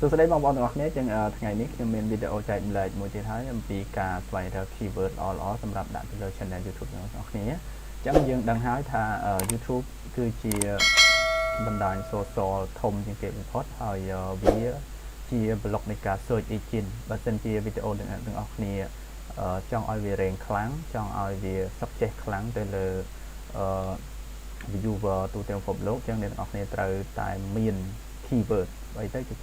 សួស្តីបងប្អូនទាំងអស់គ្នាចឹងថ្ងៃនេះខ្ញុំមានវីដេអូចែកម្លែកមួយទៀតហើយអំពីការស្វែងរក keyword ល្អៗសម្រាប់ដាក់ទៅលើ channel YouTube របស់អ្នកគ្នាចឹងយើងដឹងហើយថា YouTube គឺជាបណ្ដាញ social ធំជាងគេបំផុតហើយវាជា block នៃការ search engine បើសិនជាវីដេអូទាំងអស់គ្នាចង់ឲ្យវា rank ខ្លាំងចង់ឲ្យវា success ខ្លាំងទៅលើ viewer ទូទាំងពិភពលោកចឹងអ្នកទាំងអស់គ្នាត្រូវតែមាន keyword អ្វីទៅជា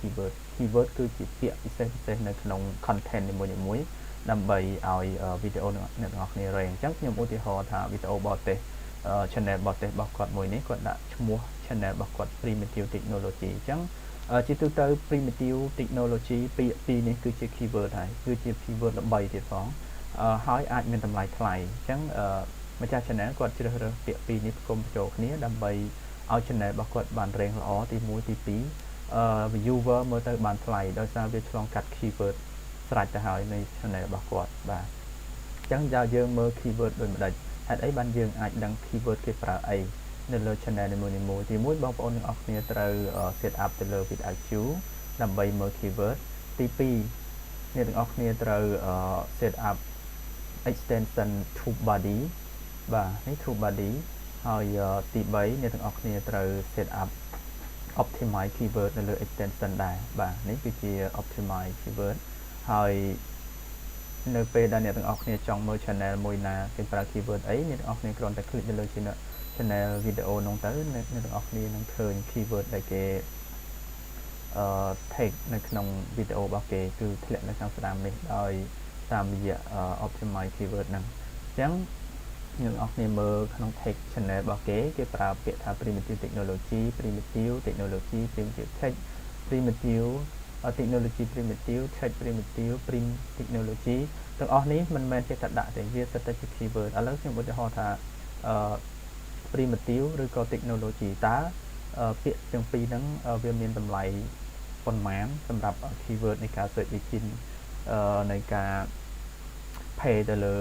keyword គឺជាពាក្យពិសេសនៅក្នុង content នីមួយៗដើម្បីឲ្យវីដេអូអ្នកទាំងអស់គ្នា rank អញ្ចឹងខ្ញុំឧទាហរណ៍ថាវីដេអូបរទេស channel បរទេសរបស់គាត់មួយនេះគាត់ដាក់ឈ្មោះ channel របស់គាត់ Primitive Technology អញ្ចឹងជាទូទៅ Primitive Technology ពាក្យពីរនេះគឺជា keyword ហើយគឺជា keyword ល្បីទៀតផងហើយអាចមានតម្លៃថ្លៃអញ្ចឹងម្ចាស់ channel គាត់ជ្រើសរើសពាក្យពីរនេះផ្គុំបញ្ចូលគ្នាដើម្បីឲ្យ channel របស់គាត់បាន rank ល្អទី1ទី2viewer មើលទៅបានថ្លៃដោយសារវាឆ្លងកាត់ keyword ស្រេចទៅហើយនៃ channel របស់គាត់បាទអញ្ចឹងយើងមើល keyword ដូចម្ដេចហេតុអីបានយើងអាចដឹង keyword គេប្រើអីនៅលើ channel នីមួយៗទី1បងប្អូនទាំងអស់គ្នាត្រូវ set up ទៅលើ vidIQ ដើម្បីមើល keyword ទី2អ្នកទាំងអស់គ្នាត្រូវ set up extension TubeBuddy បាទនេះ TubeBuddy ហើយទី3អ្នកទាំងអស់គ្នាត្រូវ set up optimize keyword នៅលើ extension ដែរបាទនេះគឺជា optimize keyword ហើយនៅពេលដែលអ្នកទាំងអស់គ្នាចង់មើល channel មួយណាគេប្រើ keyword អីអ្នកទាំងអស់គ្នាគ្រាន់តែ click ទៅលើ channel video នោះទៅអ្នកទាំងអស់គ្នានឹងឃើញ keyword ដែលគេtake នៅក្នុងវីដេអូរបស់គេគឺធ្លាក់នៅខាងស្ដាំនេះដោយតាមរយៈ optimize keyword ហ្នឹងអញ្ចឹងអ្នកទាំងអស់គ្នាមើលក្នុង text channel របស់គេប្រើពាក្យថា primitive technology primitive technology primitive tech primitive technology primitive tech primitive prim technology ទាំងអស់នេះមិនមែនជាតែដាក់ទេវាសិតតែជា keyword ឥឡូវខ្ញុំឧទាហរណ៍ថាprimitive ឬក៏ technology តើពាក្យទាំងពីរហ្នឹងវាមានតម្លៃប៉ុន្មានសម្រាប់ keyword នៃការ search engine នៃការ pay ទៅលើ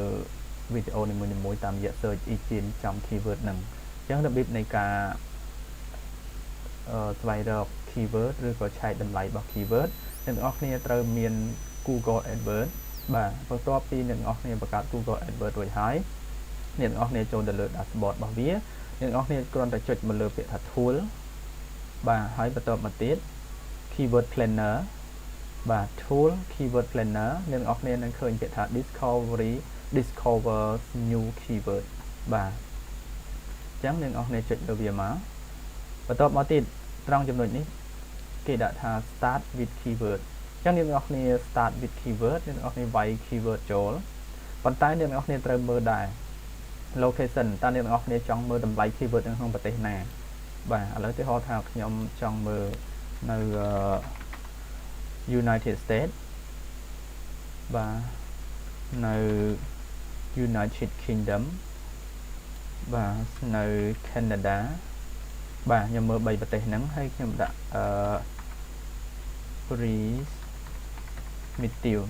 វីដេអូនីមួយៗតាមរយៈ search engine ចំ keyword ហ្នឹងអញ្ចឹងរបៀបនៃការស្វែងរក keyword ឬក៏ឆែកតម្លៃរបស់ keyword អ្នកទាំងអស់គ្នាត្រូវមាន Google AdWords បាទបន្ទាប់ពីអ្នកទាំងអស់គ្នាបង្កើត Google AdWords រួចហើយអ្នកទាំងអស់គ្នាចូលទៅលើ dashboard របស់វាអ្នកទាំងអស់គ្នាគ្រាន់តែចុចមកលើពាក្យថា tool បាទហើយបន្តមកទៀត keyword planner បាទ tool keyword planner អ្នកទាំងអស់គ្នានឹងឃើញពាក្យថា discover new keyword បាទអញ្ចឹងអ្នកទាំងអស់គ្នាចុចលើវាមកបន្ទាប់មកទៀតត្រង់ចំណុចនេះគេដាក់ថា start with keyword អញ្ចឹងអ្នកទាំងអស់គ្នា start with keyword អ្នកទាំងអស់គ្នាវាយ keyword ចូលប៉ុន្តែអ្នកទាំងអស់គ្នាត្រូវមើលដែរ location តើអ្នកទាំងអស់គ្នាចង់មើលតម្លៃ keyword នៅក្នុងប្រទេសណាបាទឥឡូវឧទាហរណ៍ថាខ្ញុំចង់មើលនៅ United States បាទនៅ United Kingdom បាទនៅ Canada បាទខ្ញុំមើល3ប្រទេសហ្នឹងហើយខ្ញុំដាក់primitive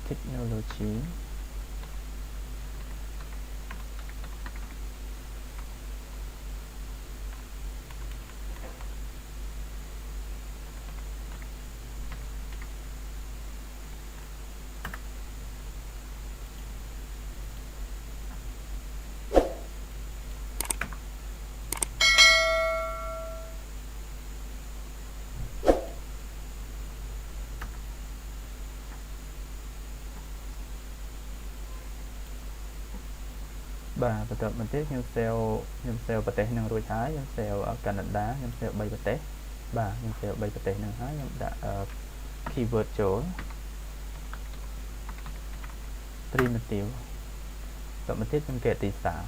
technologyបាទបន្តមកទៀតខ្ញុំ save ប្រទេសនឹងរួចហើយខ្ញុំ save កាណាដាខ្ញុំ save 3ប្រទេសបាទខ្ញុំ save 3ប្រទេសនឹងហើយខ្ញុំដាក់ keyword ចូល primitive បន្តមកទៀតខ្ញុំគេទីផ្សារ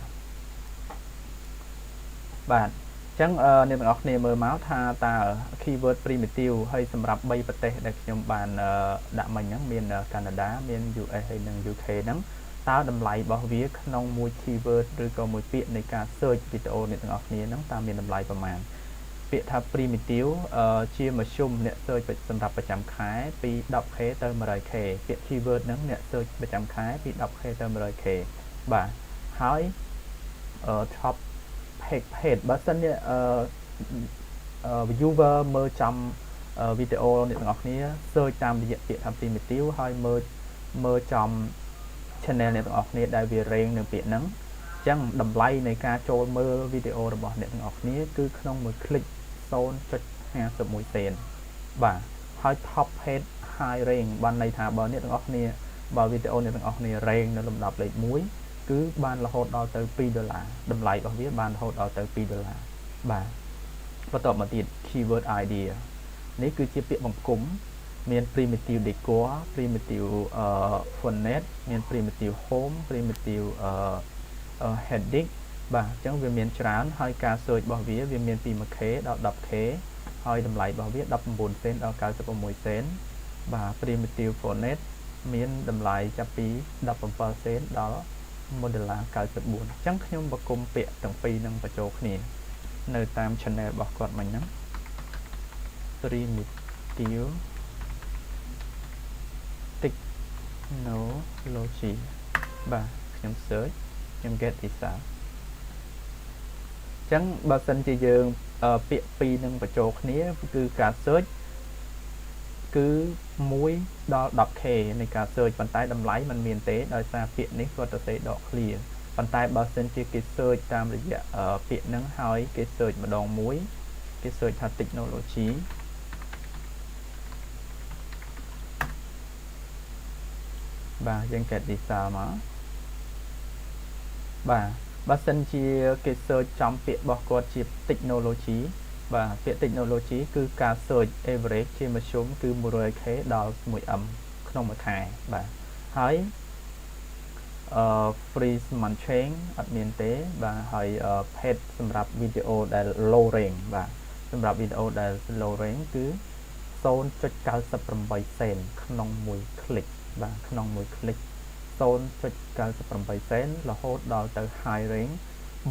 បាទអញ្ចឹងអ្នកទាំងអស់គ្នាមើលមកថាតើ keyword primitive ហើយសម្រាប់3ប្រទេសដែលខ្ញុំបានដាក់មិញហ្នឹងមានកាណាដាមាន US ហើយនិង UK ហ្នឹងតើតម្លៃរបស់វាក្នុងមួយ keyword ឬក៏មួយពាក្យនៃការ search វីដេអូអ្នកទាំងអស់គ្នាហ្នឹងតើមានតម្លៃប្រមាណពាក្យថា primitive ជាមធ្យមអ្នក search សម្រាប់ប្រចាំខែពី 10k ទៅ 100k ពាក្យ keyword ហ្នឹងអ្នក search ប្រចាំខែពី 10k ទៅ 100k បាទហើយ top page បើសិនជាviewer មើលចំវីដេអូអ្នកទាំងអស់គ្នា search តាមរយៈពាក្យថា primitive ហើយមើលចំ channel អ្នកទាំងអស់គ្នាដែលវា rank នៅពាក្យហ្នឹងអញ្ចឹងតម្លៃនៃការចូលមើលវីដេអូរបស់អ្នកទាំងអស់គ្នាគឺក្នុងមួយ click 0.51 សេនបាទហើយ top page high rank បានន័យថាបើអ្នកទាំងអស់គ្នាបើវីដេអូអ្នកទាំងអស់គ្នា rank នៅលំដាប់លេខ1គឺបានរហូតដល់ទៅ$2តម្លៃរបស់វាបានរហូតដល់ទៅ$2បាទបន្តមកទៀត keyword idea នេះគឺជាពាក្យបង្គុំមាន primitive decor primitive format មាន primitive home primitive heading បាទអញ្ចឹងវាមានច្រើនហើយការ search របស់វាមានពី 1k ដល់ 10k ហើយតម្លៃរបស់វា19សេនដល់96សេនបាទ primitive format មានតម្លៃចាប់ពី17សេនដល់$1.94អញ្ចឹងខ្ញុំបកគុំពាក្យទាំងពីរនឹងបញ្ចូលគ្នានៅតាម channel របស់គាត់មិញហ្នឹង primitive technology បាទខ្ញុំ search ខ្ញុំ get result អញ្ចឹងបើសិនជាយើងពាក្យពីរនឹងបញ្ចូលគ្នាគឺការ search គឺ1ដល់ 10k នៃការ search ប៉ុន្តែតម្លៃมันមានទេដោយសារពាក្យនេះគាត់ទៅសេដក clear ប៉ុន្តែបើសិនជាគេ search តាមរយៈពាក្យហ្នឹងហើយគេ search ម្ដងមួយគេ search ថា technology បាទយើង get result មកបាទបើសិនជាគេ search ចំពាក្យរបស់គាត់ជា technology បាទពាក្យ technology គឺការ search average ជាមធ្យមគឺ 100k ដល់ 1m ក្នុងមួយខែបាទហើយ free matching អត់មានទេបាទហើយ page សម្រាប់វីដេអូដែល low rank បាទសម្រាប់វីដេអូដែល low rank គឺ 0.98 សេនក្នុងមួយ click បាទក្នុងមួយ click 0.98 សេនរហូតដល់ទៅ high rank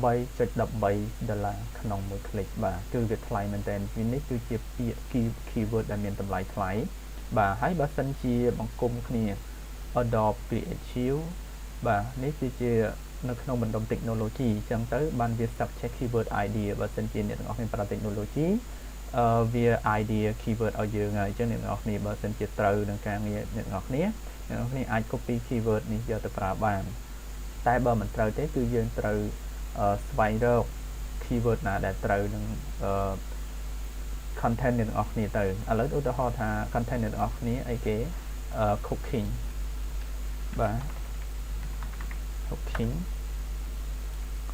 $3.13 ក្នុងមួយ click បាទគឺវាថ្លៃមែនតើនេះគឺជាពាក្យ keyword ដែលមានតម្លៃថ្លៃបាទហើយបើសិនជាបង្គុំគ្នា Adobe Creative បាទនេះគឺជានៅក្នុងបណ្ដុំ technology អញ្ចឹងទៅបានវា subject keyword idea បើសិនជាអ្នកទាំងអស់គ្នាប្រើ technology វា idea keyword ឲ្យយើងហើយអញ្ចឹងអ្នកទាំងអស់គ្នាបើសិនជាត្រូវនឹងការងារអ្នកទាំងអស់គ្នាអាច copy keyword នេះយកទៅប្រើបានតែបើមិនត្រូវទេគឺយើងត្រូវស្វែងរក keyword ណាដែលត្រូវនឹងcontent អ្នកទាំងអស់គ្នាទៅឥឡូវឧទាហរណ៍ថា content អ្នកទាំងអស់គ្នាអីគេcooking បាទ cooking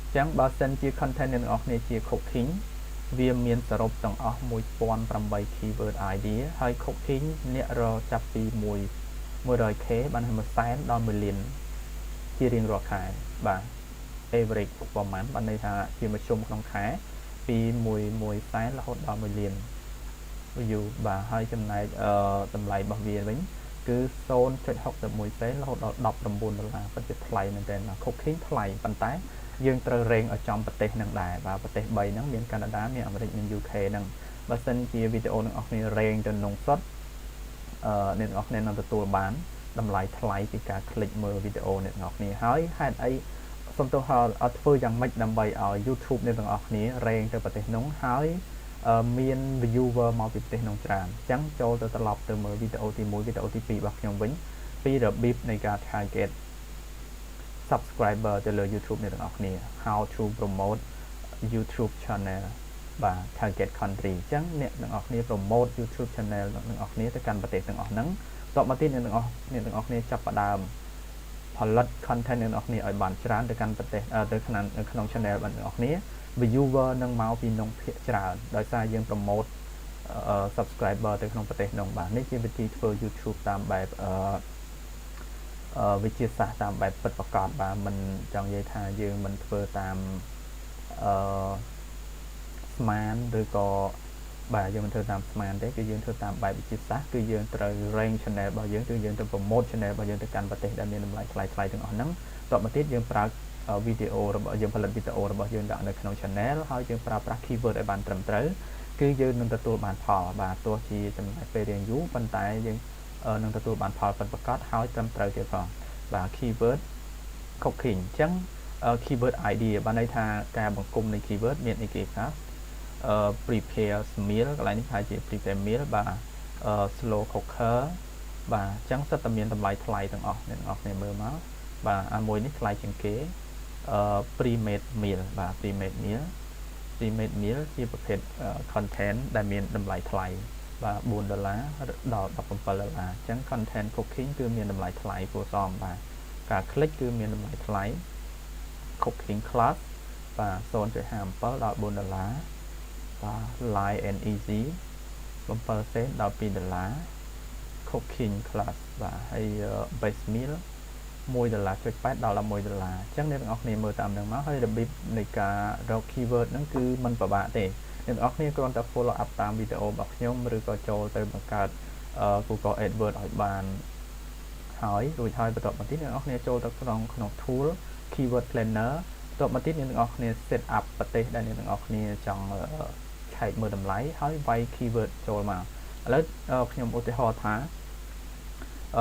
អញ្ចឹងបើសិនជា content អ្នកទាំងអស់គ្នាជា cooking វាមានសរុបទាំងអស់1008 keyword idea ហើយ cooking អ្នករកចាប់ពី100k បាន100,000ដល់1លានជារៀងរាល់ខែបាទ average ប្រហែលបានន័យថាជាមធ្យមក្នុងខែពី100,000រហូតដល់1លាន view បាទហើយចំណែកតម្លៃរបស់វាវិញគឺ 0.61 សេនរហូតដល់$19ពិតជាថ្លៃមែនទែន cooking ថ្លៃប៉ុន្តែយើងត្រូវ rank ឲ្យចំប្រទេសហ្នឹងដែរបាទប្រទេស3ហ្នឹងមានកាណាដាមានអាមេរិកមាន UK ហ្នឹងបើសិនជាវីដេអូទាំងអស់គ្នា rank ទៅក្នុងសុទ្ធអ្នកទាំងអស់គ្នានឹងទទួលបានតម្លៃថ្លៃពីការ click មើលវីដេអូអ្នកទាំងអស់គ្នាហើយហេតុអីសូមទោសឲ្យធ្វើយ៉ាងម៉េចដើម្បីឲ្យ YouTube អ្នកទាំងអស់គ្នា rank ទៅប្រទេសនោះហើយមាន viewer មកពីប្រទេសនោះច្រើនអញ្ចឹងចូលទៅត្រឡប់ទៅមើលវីដេអូទី1វីដេអូទី2របស់ខ្ញុំវិញពីរបៀបនៃការ target subscriber ទៅលើ YouTube អ្នកទាំងអស់គ្នា how to promote YouTube channel បាទ target country អញ្ចឹងអ្នកទាំងអស់គ្នា promote YouTube channel ទាំងអស់គ្នាទៅកាន់ប្រទេសទាំងអស់ហ្នឹងតបមកទៀតអ្នកទាំងអស់គ្នាចាប់ផ្ដើមផលិត content អ្នកទាំងអស់គ្នាឲ្យបានច្រើនទៅកាន់ប្រទេសទៅក្នុង channel របស់អ្នកទាំងអស់គ្នា viewer នឹងមកពីក្នុងភាគច្រើនដោយសារយើង promote subscriber ទៅក្នុងប្រទេសនោះបាទនេះជាវិធីធ្វើ YouTube តាមបែបវិទ្យាសាស្ត្រតាមបែបពិតប្រាកដបាទមិនចង់និយាយថាយើងមិនធ្វើតាមស្មានឬក៏បាទយើងមិនធ្វើតាមស្មានទេគឺយើងធ្វើតាមបែបវិទ្យាសាស្ត្រគឺយើងត្រូវ rank channel របស់យើងគឺយើងត្រូវ promote channel របស់យើងទៅកាន់ប្រទេសដែលមានតម្លៃថ្លៃៗទាំងអស់ហ្នឹងតបមកទៀតយើងប្រើវីដេអូរបស់យើងផលិតវីដេអូរបស់យើងដាក់នៅក្នុង channel ហើយយើងប្រើប្រាស់ keyword ឲ្យបានត្រឹមត្រូវគឺយើងនឹងទទួលបានផលបាទទោះជាចំណាយពេលរៀងយូរប៉ុន្តែយើងនឹងទទួលបានផលពិតប្រាកដហើយត្រឹមត្រូវទៀតផងបាទ keyword cooking អញ្ចឹង keyword ID បានន័យថាការបង្គុំនៃ keyword មានអីគេខ្លះprepare meal កន្លែងនេះថាជា prepare meal បាទ slow cooker បាទអញ្ចឹងសិតតែមានតម្លៃថ្លៃទាំងអស់អ្នកទាំងអស់គ្នាមើលមកបាទអាមួយនេះថ្លៃជាងគេpre-made meal បាទ pre-made meal pre-made meal ជាប្រភេទ content ដែលមានតម្លៃថ្លៃបាទ$4ដល់$17អញ្ចឹង content cooking គឺមានតម្លៃថ្លៃគួរសមបាទការ click គឺមានតម្លៃថ្លៃ cooking class បាទ 0.57 ដល់$4បាទ light and easy 7 cent ដល់$2 cooking class បាទហើយ base meal $1.8 ដល់$11អញ្ចឹងអ្នកទាំងអស់គ្នាមើលតាមនឹងមកហើយរបៀបនៃការរក keyword ហ្នឹងគឺមិនពិបាកទេអ្នកទាំងអស់គ្នាគ្រាន់តែ follow up តាមវីដេអូរបស់ខ្ញុំឬក៏ចូលទៅបង្កើត Google AdWords ឲ្យបានហើយរួចហើយបន្ទាប់មកទៀតអ្នកទាំងអស់គ្នាចូលទៅក្នុង tool keyword planner បន្ទាប់មកទៀតអ្នកទាំងអស់គ្នា set up ប្រទេសដែលអ្នកទាំងអស់គ្នាចង់ឆែកមើលតម្លៃហើយវាយ keyword ចូលមកឥឡូវខ្ញុំឧទាហរណ៍ថា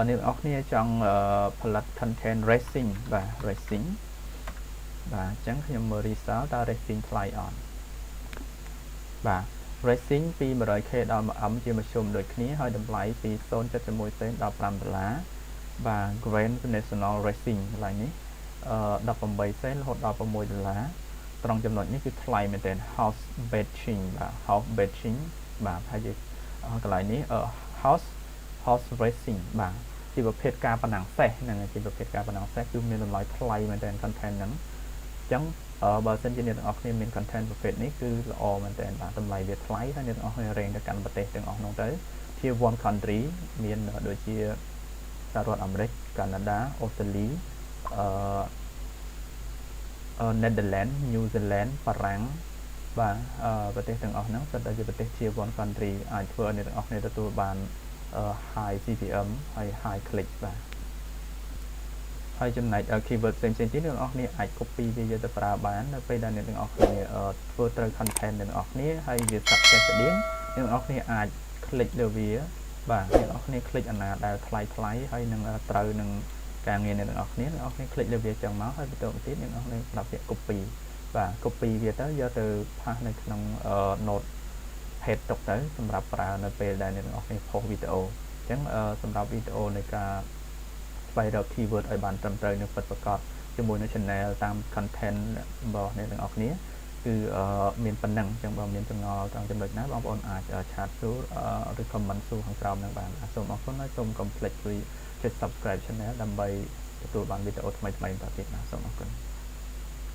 អ្នកទាំងអស់គ្នាចង់ផលិត content racing បាទ racing បាទអញ្ចឹងខ្ញុំមើល result តើ racing ថ្លៃអត់បាទ racing ពី 100k ដល់ 1m ជាមធ្យមដូចគ្នាហើយតម្លៃពី 0.71 សេនដល់$5បាទ Grand National Racing កន្លែងនេះ18 សេនរហូតដល់$6ត្រង់ចំណុចនេះគឺថ្លៃមែនទែន house betting បាទ house betting បាទហើយកន្លែងនេះhorse racing បាទជាប្រភេទការប៉ណ្ណឹងសេះហ្នឹងជាប្រភេទការប៉ណ្ណឹងសេះគឺមានតម្លៃថ្លៃមែនទែន content ហ្នឹងអញ្ចឹងបើសិនជាអ្នកទាំងអស់គ្នាមាន content ប្រភេទនេះគឺល្អមែនទែនបាទតម្លៃវាថ្លៃហើយអ្នកទាំងអស់គ្នារែងទៅកាន់ប្រទេសទាំងអស់នោះទៅជា one country មានដូចជាសហរដ្ឋអាមេរិកកាណាដាអូស្ត្រាលីNetherlands New Zealand បារាំងបាទប្រទេសទាំងអស់ហ្នឹងសិតតែជាប្រទេសជា one country អាចធ្វើឲ្យអ្នកទាំងអស់គ្នាទទួលបាន high CPM ហើយ high click បាទហើយចំណែក keyword ផ្សេងៗទៀតអ្នកទាំងអស់គ្នាអាច copy វាយកទៅប្រើបាននៅពេលដែលអ្នកទាំងអស់គ្នាធ្វើត្រូវ content អ្នកទាំងអស់គ្នាហើយវា success ស្តៀងអ្នកទាំងអស់គ្នាអាច click លើវាបាទអ្នកទាំងអស់គ្នា click អាណាដែលថ្លៃហើយនឹងត្រូវនឹងការងារអ្នកទាំងអស់គ្នាអ្នកទាំងអស់គ្នា click លើវាចឹងមកហើយបន្តមកទៀតអ្នកទាំងអស់គ្នាដាក់ពាក្យ copy បាទ copy វាទៅយកទៅផាសនៅក្នុង note page ទុកទៅសម្រាប់ប្រើនៅពេលដែលអ្នកទាំងអស់គ្នា post វីដេអូអញ្ចឹងសម្រាប់វីដេអូនៃការស្វែងរក keyword ឲ្យបានត្រឹមត្រូវនិងពិតប្រាកដជាមួយនឹង channel តាម content របស់អ្នកទាំងអស់គ្នាគឺមានប៉ុណ្ណឹងអញ្ចឹងបើមានចម្ងល់ត្រង់ចំណុចណាបងប្អូនអាចឆាតសួរឬ comment សួរខាងក្រោមនឹងបានសូមអរគុណហើយសូមកុំភ្លេចជួយចុច subscribe channel ដើម្បីទទួលបានវីដេអូថ្មីៗបន្តទៀតបាទសូមអរគុណ